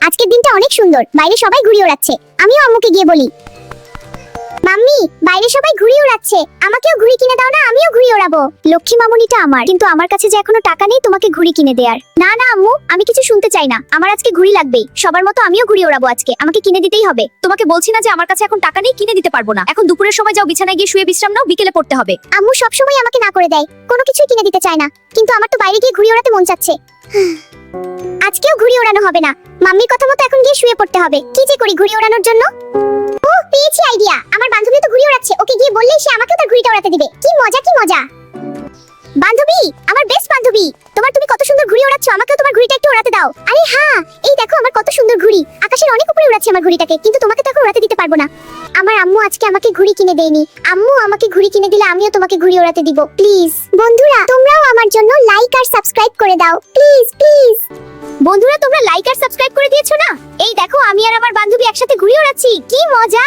আজকের দিনটা অনেক সুন্দর, বাইরে সবাই ঘুড়ি ওড়াচ্ছে। আমিও আম্মুকে গিয়ে বলি, মাম্মি বাইরে সবাই ঘুড়ি ওড়াচ্ছে, আমাকেও ঘুড়ি কিনে দাও না, আমিও ঘুড়ি ওড়াবো। লক্ষ্মী মামুনিটা আমার, কিন্তু আমার কাছে যে এখনো টাকা নেই তোমাকে ঘুড়ি কিনে দেয়ার। না না আম্মু, আমি কিছু শুনতে চাই না, আমার আজকে ঘুড়ি লাগবেই। সবার মতো আমিও ঘুড়ি ওড়াবো আজকে, আমাকে কিনে দিতেই হবে। তোমাকে বলছি না যে আমার কাছে এখন টাকা নেই, কিনে দিতে পারবো না। এখন দুপুরের সময় যাও, বিছানায় গিয়ে শুয়ে বিশ্রাম নাও, বিকেলে পড়তে হবে। আম্মু সবসময় আমাকে না করে দেয়, কোনো কিছুই কিনে দিতে চায় না, কিন্তু আমার তো বাইরে গিয়ে ঘুড়ি ওড়াতে মন চাচ্ছে। আজকেও ঘুড়ি ওড়ানো হবে না, মাম্মির কথা মতো এখন গিয়ে শুয়ে পড়তে হবে। কি যে করি ঘুড়ি ওড়ানোর জন্য? ও পেয়েছি আইডিয়া, আমার বান্ধবী তো ঘুড়ি ওড়াচ্ছে, ওকে গিয়ে বললেই সে আমাকেও তার ঘুড়িটা ওড়াতে দিবে। কি মজা কি মজা। বান্ধবী, আমার বেস্ট বান্ধবী, তুমি কত সুন্দর ঘুড়ি ওড়াচ্ছ, আমাকেও তোমার ঘুড়িটা একটু ওড়াতে দাও। আরে হ্যাঁ, এই দেখো আমার কত সুন্দর ঘুড়ি, আকাশের অনেক উপরে উড়াচ্ছে আমার ঘুড়িটাকে, কিন্তু তোমাকে তো এখন ওড়াতে দিতে পারবো না। আমার আম্মু আজকে আমাকে ঘুড়ি কিনে দেয়নি। আম্মু আমাকে ঘুড়ি কিনে দিলে আমিও তোমাকে ঘুড়ি ওড়াতে দিব প্লিজ। বন্ধুরা তোমরাও আমার জন্য লাইক আর সাবস্ক্রাইব করে দাও প্লিজ প্লিজ। বন্ধুরা তোমরা লাইক আর সাবস্ক্রাইব করে দিয়েছো না? এই দেখো আমি আর আমার বান্ধবী একসাথে ঘুড়ি ওড়াচ্ছি, কি মজা।